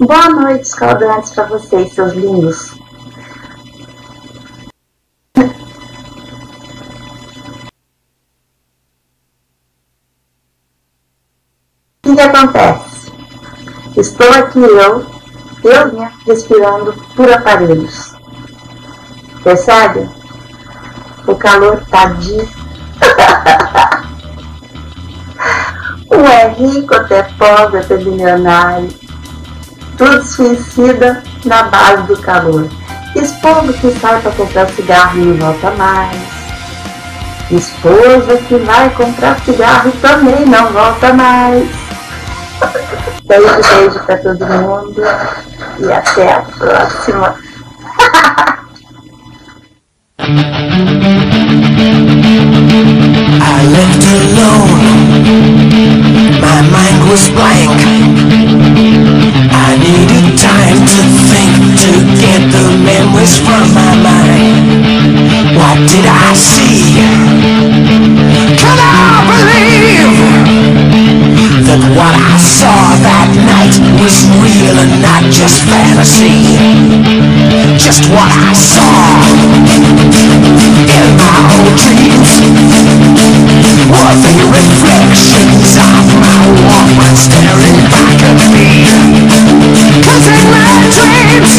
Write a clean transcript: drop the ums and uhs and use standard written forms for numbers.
Boa noite, escaldantes, para vocês, seus lindos. O que acontece? Estou aqui eu respirando por aparelhos. Percebe? O calor tá de... Um é rico, até pobre, até bilionário. Tudo suicida na base do calor. Esposo que sai para comprar cigarro e não volta mais. Esposa que vai comprar cigarro e também não volta mais. Beijo para todo mundo e até a próxima. I left alone, my mind was blank. I needed time to think, to get the memories from my mind. What did I see? Can I believe that what I saw that night was real and not just fantasy? Just what I saw in my old dreams were the reflections of my Walkman staring back at me. 'Cause in my dreams